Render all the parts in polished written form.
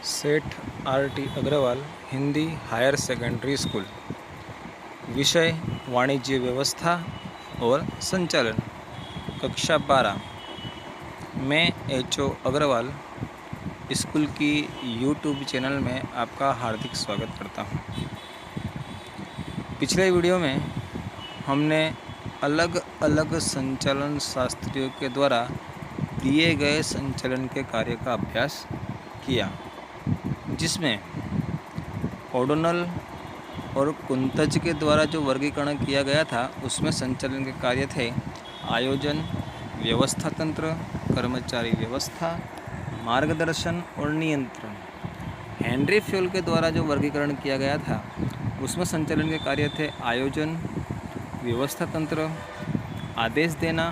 सेठ R T. Agrawal Hindi higher secondary school. विषय वाणिज्य व्यवस्था और संचालन। कक्षा 12। मैं एच.ओ. अग्रवाल स्कूल की यूट्यूब चैनल में आपका हार्दिक स्वागत करता हूं। पिछले वीडियो में हमने अलग अलग संचालन शास्त्रियों के द्वारा दिए गए संचालन के कार्य का अभ्यास किया, जिसमें ओडोनल और कुंतज के द्वारा जो वर्गीकरण किया गया था उसमें संचालन के कार्य थे आयोजन, व्यवस्था तंत्र, कर्मचारी व्यवस्था, मार्गदर्शन और नियंत्रण। हेनरी फ्योल के द्वारा जो वर्गीकरण किया गया था उसमें संचालन के कार्य थे आयोजन, व्यवस्था तंत्र, आदेश देना,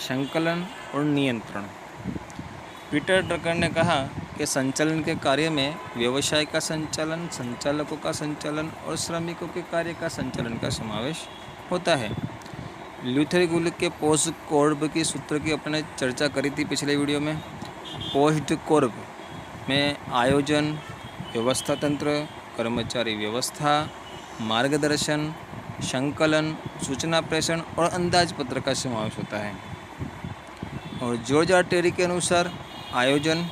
संकलन और नियंत्रण। पीटर ड्रकर ने कहा कि संचालन के कार्य में व्यवसाय का संचालन, संचालकों का संचालन और श्रमिकों के कार्य का संचालन का समावेश होता है। ल्यूथर गुलिक के पोस्ट कोर्ब की सूत्र की अपने चर्चा करी थी पिछले वीडियो में। पोस्ट कोर्ब में आयोजन, व्यवस्था तंत्र, कर्मचारी व्यवस्था, मार्गदर्शन, संकलन, सूचना प्रेषण और अंदाज पत्र का समावेश होता है। और जॉर्ज आर टेरी के अनुसार आयोजन,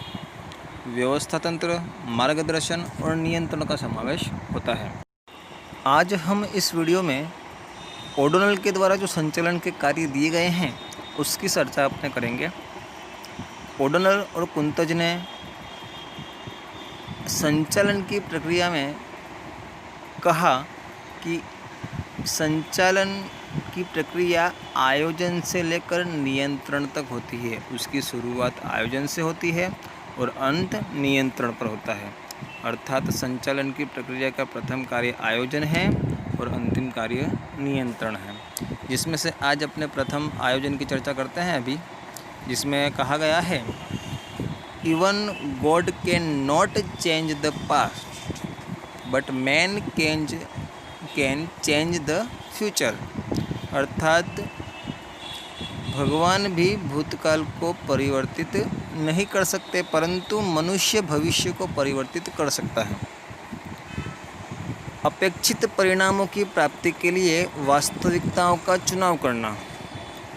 व्यवस्था तंत्र, मार्गदर्शन और नियंत्रण का समावेश होता है। आज हम इस वीडियो में ओडोनल के द्वारा जो संचालन के कार्य दिए गए हैं उसकी चर्चा अपने करेंगे। ओडोनल और कुंतज ने संचालन की प्रक्रिया में कहा कि संचालन की प्रक्रिया आयोजन से लेकर नियंत्रण तक होती है। उसकी शुरुआत आयोजन से होती है और अंत नियंत्रण पर होता है। अर्थात संचालन की प्रक्रिया का प्रथम कार्य आयोजन है और अंतिम कार्य नियंत्रण है, जिसमें से आज अपने प्रथम आयोजन की चर्चा करते हैं अभी, जिसमें कहा गया है even God can not change the past but man can change the future. अर्थात भगवान भी भूतकाल को परिवर्तित नहीं कर सकते, परंतु मनुष्य भविष्य को परिवर्तित कर सकता है। अपेक्षित परिणामों की प्राप्ति के लिए वास्तविकताओं का चुनाव करना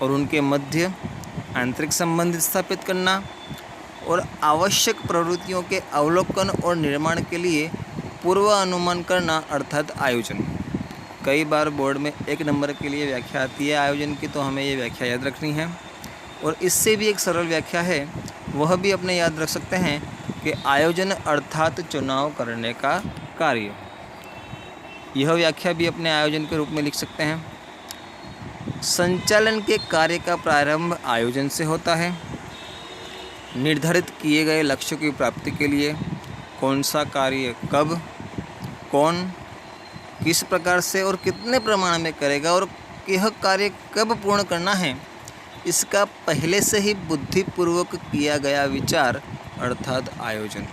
और उनके मध्य आंतरिक संबंध स्थापित करना और आवश्यक प्रवृत्तियों के अवलोकन और निर्माण के लिए पूर्व अनुमान करना अर्थात आयोजन। कई बार बोर्ड में 1 नंबर के लिए व्याख्या आती है आयोजन की, तो हमें ये व्याख्या याद रखनी है। और इससे भी एक सरल व्याख्या है, वह भी अपने याद रख सकते हैं कि आयोजन अर्थात चुनाव करने का कार्य। यह व्याख्या भी अपने आयोजन के रूप में लिख सकते हैं। संचालन के कार्य का प्रारंभ आयोजन से होता है। निर्धारित किए गए लक्ष्यों की प्राप्ति के लिए कौन सा कार्य कब, कौन, किस प्रकार से और कितने प्रमाण में करेगा और यह कार्य कब पूर्ण करना है, इसका पहले से ही बुद्धिपूर्वक किया गया विचार अर्थात आयोजन।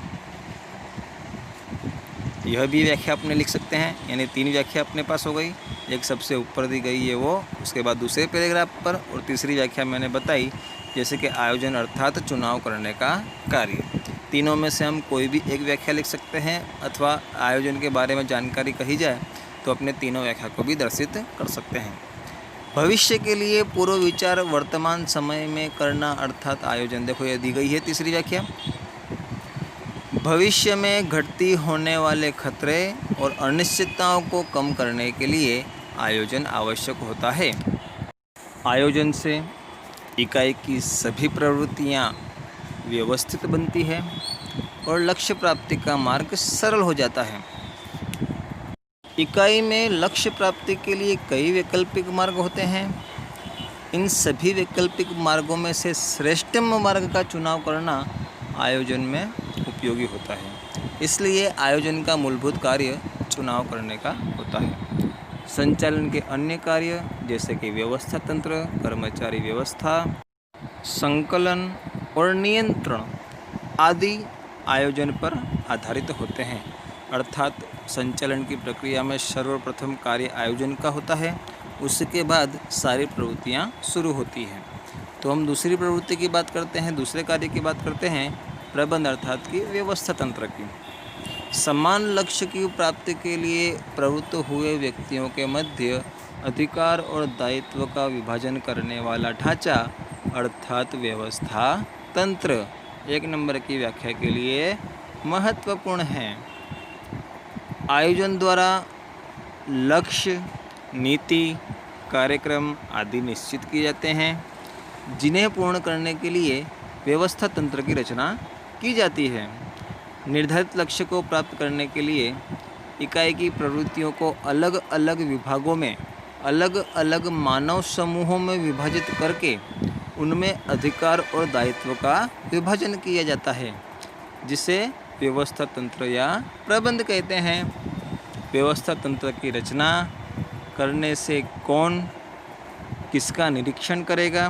यह भी व्याख्या अपने लिख सकते हैं, यानी 3 व्याख्या अपने पास हो गई। एक सबसे ऊपर दी गई है वो, उसके बाद दूसरे पैराग्राफ पर, और तीसरी व्याख्या मैंने बताई जैसे कि आयोजन अर्थात चुनाव करने का कार्य। तीनों में से हम कोई भी एक व्याख्या लिख सकते हैं, अथवा आयोजन के बारे में जानकारी कही जाए तो अपने तीनों व्याख्या को भी दर्शित कर सकते हैं। भविष्य के लिए पूर्व विचार वर्तमान समय में करना अर्थात आयोजन। देखो यह दी गई है तीसरी व्याख्या। भविष्य में घटती होने वाले खतरे और अनिश्चितताओं को कम करने के लिए आयोजन आवश्यक होता है। आयोजन से इकाई की सभी प्रवृत्तियां व्यवस्थित बनती है और लक्ष्य प्राप्ति का मार्ग सरल हो जाता है। इकाई में लक्ष्य प्राप्ति के लिए कई वैकल्पिक मार्ग होते हैं। इन सभी वैकल्पिक मार्गों में से श्रेष्ठतम मार्ग का चुनाव करना आयोजन में उपयोगी होता है। इसलिए आयोजन का मूलभूत कार्य चुनाव करने का होता है। संचालन के अन्य कार्य जैसे कि व्यवस्था तंत्र, कर्मचारी व्यवस्था, संकलन और नियंत्रण आदि आयोजन पर आधारित होते हैं। अर्थात संचालन की प्रक्रिया में सर्वप्रथम कार्य आयोजन का होता है, उसके बाद सारी प्रवृत्तियां शुरू होती हैं। तो हम दूसरी प्रवृत्ति की बात करते हैं, दूसरे कार्य की बात करते हैं प्रबंध अर्थात कि व्यवस्था तंत्र की। समान लक्ष्य की प्राप्ति के लिए प्रवृत्त हुए व्यक्तियों के मध्य अधिकार और दायित्व का विभाजन करने वाला ढांचा अर्थात व्यवस्था तंत्र 1 नंबर की व्याख्या के लिए महत्वपूर्ण है। आयोजन द्वारा लक्ष्य, नीति, कार्यक्रम आदि निश्चित किए जाते हैं, जिन्हें पूर्ण करने के लिए व्यवस्था तंत्र की रचना की जाती है। निर्धारित लक्ष्य को प्राप्त करने के लिए इकाई की प्रवृत्तियों को अलग अलग विभागों में, अलग अलग मानव समूहों में विभाजित करके उनमें अधिकार और दायित्व का विभाजन किया जाता है, जिसे व्यवस्था तंत्र या प्रबंध कहते हैं। व्यवस्था तंत्र की रचना करने से कौन किसका निरीक्षण करेगा,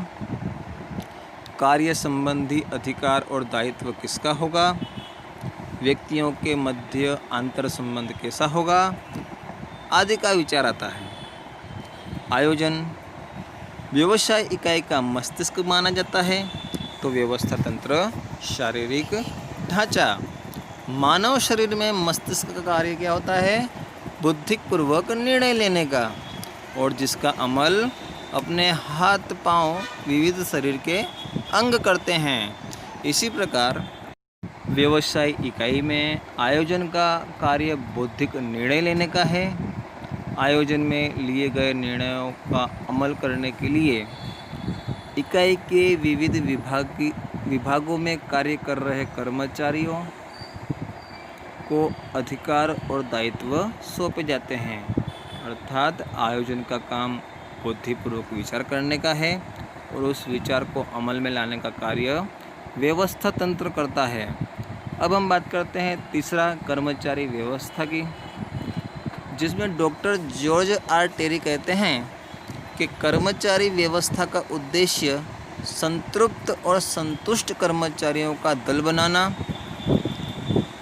कार्य संबंधी अधिकार और दायित्व किसका होगा, व्यक्तियों के मध्य अंतर संबंध कैसा होगा आदि का विचार आता है। आयोजन व्यवसाय इकाई का मस्तिष्क माना जाता है, तो व्यवस्था तंत्र शारीरिक ढांचा। मानव शरीर में मस्तिष्क का कार्य क्या होता है? बुद्धिपूर्वक निर्णय लेने का, और जिसका अमल अपने हाथ पांव विविध शरीर के अंग करते हैं। इसी प्रकार व्यवसाय इकाई में आयोजन का कार्य बौद्धिक निर्णय लेने का है। आयोजन में लिए गए निर्णयों का अमल करने के लिए इकाई के विविध विभागों में कार्य कर रहे कर्मचारियों को अधिकार और दायित्व सौंपे जाते हैं। अर्थात आयोजन का काम बुद्धिपूर्वक विचार करने का है और उस विचार को अमल में लाने का कार्य व्यवस्था तंत्र करता है। अब हम बात करते हैं तीसरा, कर्मचारी व्यवस्था की, जिसमें डॉक्टर जॉर्ज आर टेरी कहते हैं कि कर्मचारी व्यवस्था का उद्देश्य संतृप्त और संतुष्ट कर्मचारियों का दल बनाना,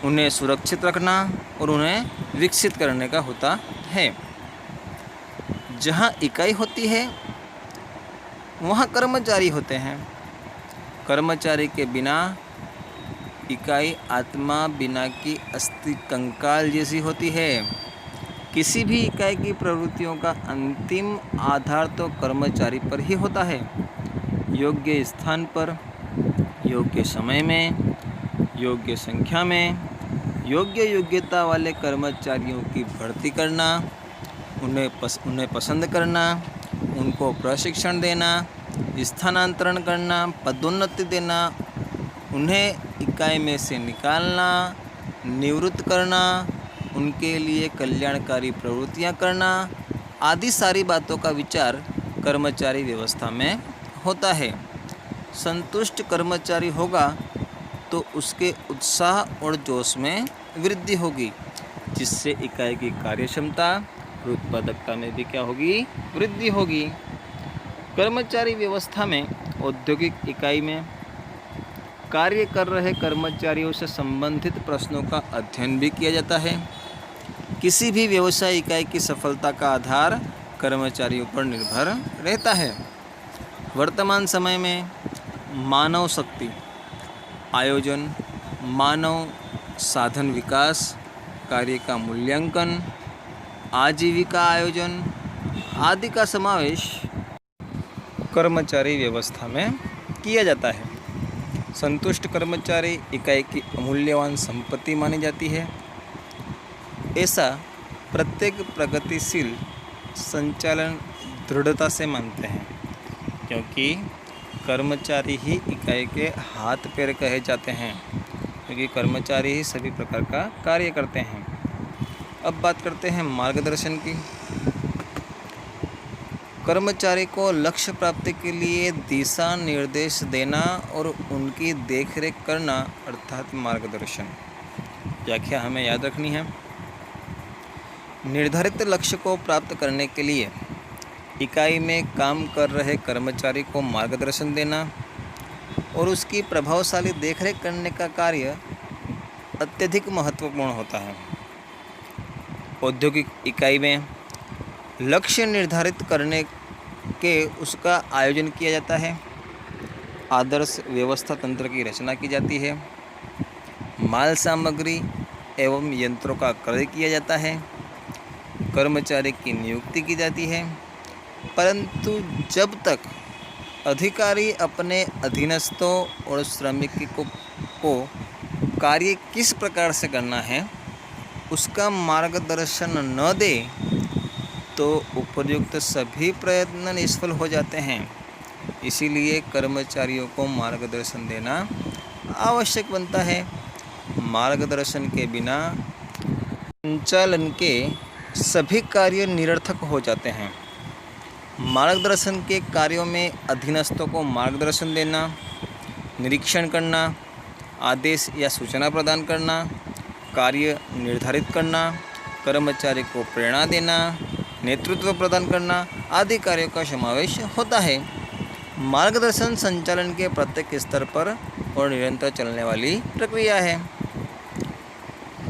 उन्हें सुरक्षित रखना और उन्हें विकसित करने का होता है। जहाँ इकाई होती है वहाँ कर्मचारी होते हैं। कर्मचारी के बिना इकाई आत्मा बिना की अस्थि कंकाल जैसी होती है। किसी भी इकाई की प्रवृत्तियों का अंतिम आधार तो कर्मचारी पर ही होता है। योग्य स्थान पर, योग्य समय में, योग्य संख्या में, योग्य योग्यता वाले कर्मचारियों की भर्ती करना, उन्हें पसंद करना, उनको प्रशिक्षण देना, स्थानांतरण करना, पदोन्नति देना, उन्हें इकाई में से निकालना, निवृत्त करना, उनके लिए कल्याणकारी प्रवृत्तियां करना आदि सारी बातों का विचार कर्मचारी व्यवस्था में होता है। संतुष्ट कर्मचारी होगा तो उसके उत्साह और जोश में वृद्धि होगी, जिससे इकाई की कार्यक्षमता और उत्पादकता में भी क्या होगी? वृद्धि होगी। कर्मचारी व्यवस्था में औद्योगिक इकाई में कार्य कर रहे कर्मचारियों से संबंधित प्रश्नों का अध्ययन भी किया जाता है। किसी भी व्यवसाय इकाई की सफलता का आधार कर्मचारियों पर निर्भर रहता है। वर्तमान समय में मानव शक्ति, आयोजन, मानव साधन विकास, कार्य का मूल्यांकन, आजीविका आयोजन आदि का समावेश कर्मचारी व्यवस्था में किया जाता है। संतुष्ट कर्मचारी इकाई की अमूल्यवान संपत्ति मानी जाती है। ऐसा प्रत्येक प्रगतिशील संचालन दृढ़ता से मानते हैं, क्योंकि कर्मचारी ही इकाई के हाथ पैर कहे जाते हैं, क्योंकि कर्मचारी ही सभी प्रकार का कार्य करते हैं। अब बात करते हैं मार्गदर्शन की। कर्मचारी को लक्ष्य प्राप्ति के लिए दिशा निर्देश देना और उनकी देखरेख करना अर्थात मार्गदर्शन। व्याख्या हमें याद रखनी है। निर्धारित लक्ष्य को प्राप्त करने के लिए इकाई में काम कर रहे कर्मचारी को मार्गदर्शन देना और उसकी प्रभावशाली देखरेख करने का कार्य अत्यधिक महत्वपूर्ण होता है। औद्योगिक इकाई में लक्ष्य निर्धारित करने के उसका आयोजन किया जाता है। आदर्श व्यवस्था तंत्र की रचना की जाती है। माल सामग्री एवं यंत्रों का क्रय किया जाता है, कर्मचारी की नियुक्ति की जाती है। परंतु जब तक अधिकारी अपने अधीनस्थों और श्रमिकों को कार्य किस प्रकार से करना है उसका मार्गदर्शन न दे तो उपर्युक्त सभी प्रयत्न निष्फल हो जाते हैं। इसीलिए कर्मचारियों को मार्गदर्शन देना आवश्यक बनता है। मार्गदर्शन के बिना संचालन के सभी कार्य निरर्थक हो जाते हैं। मार्गदर्शन के कार्यों में अधीनस्थों को मार्गदर्शन देना, निरीक्षण करना, आदेश या सूचना प्रदान करना, कार्य निर्धारित करना, कर्मचारी को प्रेरणा देना, नेतृत्व प्रदान करना आदि कार्यों का समावेश होता है। मार्गदर्शन संचालन के प्रत्येक स्तर पर और निरंतर चलने वाली प्रक्रिया है।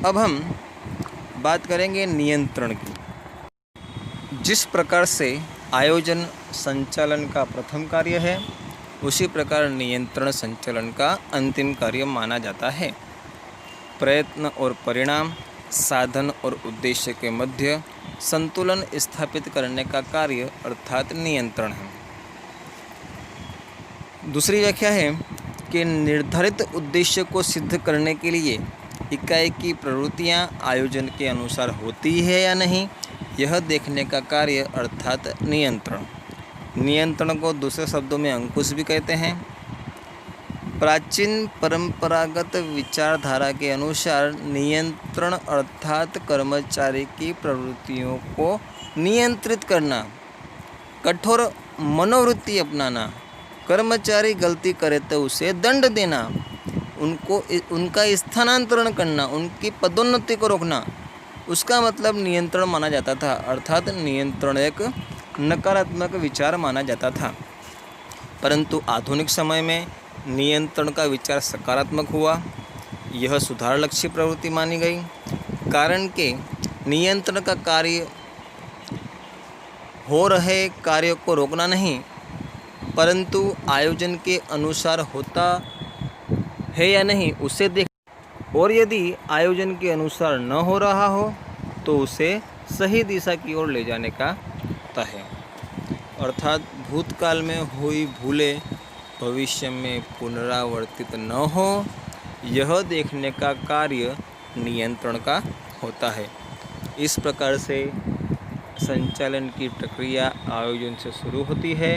अब हम बात करेंगे नियंत्रण की। जिस प्रकार से आयोजन संचालन का प्रथम कार्य है, उसी प्रकार नियंत्रण संचालन का अंतिम कार्य माना जाता है। प्रयत्न और परिणाम, साधन और उद्देश्य के मध्य संतुलन स्थापित करने का कार्य अर्थात नियंत्रण है। दूसरी व्याख्या है कि निर्धारित उद्देश्य को सिद्ध करने के लिए इकाई की प्रवृत्तियां आयोजन के अनुसार होती है या नहीं, यह देखने का कार्य अर्थात नियंत्रण। नियंत्रण को दूसरे शब्दों में अंकुश भी कहते हैं। प्राचीन परंपरागत विचारधारा के अनुसार नियंत्रण अर्थात कर्मचारी की प्रवृत्तियों को नियंत्रित करना, कठोर मनोवृत्ति अपनाना, कर्मचारी गलती करे तो उसे दंड देना, उनका स्थानांतरण करना, उनकी पदोन्नति को रोकना, उसका मतलब नियंत्रण माना जाता था। अर्थात नियंत्रण एक नकारात्मक विचार माना जाता था। परंतु आधुनिक समय में नियंत्रण का विचार सकारात्मक हुआ। यह सुधार लक्ष्य प्रवृत्ति मानी गई। कारण के नियंत्रण का कार्य हो रहे कार्यों को रोकना नहीं, परंतु आयोजन के अनुसार होता है या नहीं उसे देख, और यदि आयोजन के अनुसार न हो रहा हो तो उसे सही दिशा की ओर ले जाने का होता है। अर्थात भूतकाल में हुई भूलें भविष्य में पुनरावर्तित न हो, यह देखने का कार्य नियंत्रण का होता है। इस प्रकार से संचालन की प्रक्रिया आयोजन से शुरू होती है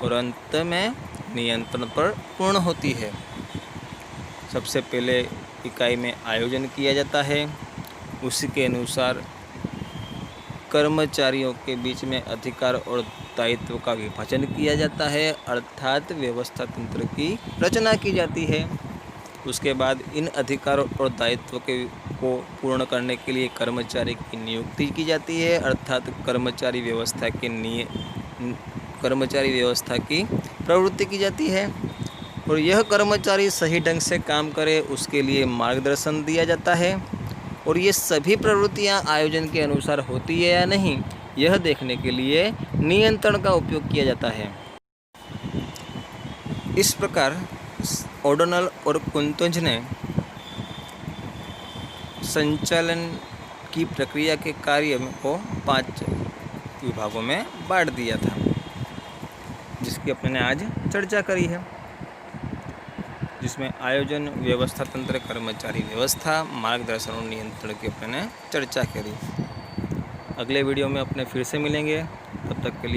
और अंत में नियंत्रण पर पूर्ण होती है। सबसे पहले इकाई में आयोजन किया जाता है, उसी के अनुसार कर्मचारियों के बीच में अधिकार और दायित्व का विभाजन किया जाता है, अर्थात व्यवस्था तंत्र की रचना की जाती है। उसके बाद इन अधिकारों और दायित्व को पूर्ण करने के लिए कर्मचारी की नियुक्ति की जाती है, अर्थात कर्मचारी व्यवस्था की प्रवृत्ति की जाती है। और यह कर्मचारी सही ढंग से काम करे उसके लिए मार्गदर्शन दिया जाता है। और ये सभी प्रवृत्तियां आयोजन के अनुसार होती है या नहीं, यह देखने के लिए नियंत्रण का उपयोग किया जाता है। इस प्रकार ओडोनल और कुंतोज ने संचालन की प्रक्रिया के कार्य को 5 विभागों में बांट दिया था, जिसकी अपने आज चर्चा करी है, जिसमें आयोजन, व्यवस्था तंत्र, कर्मचारी व्यवस्था, मार्गदर्शन और नियंत्रण की अपने चर्चा करी। अगले वीडियो में अपने फिर से मिलेंगे, तब तक के लिए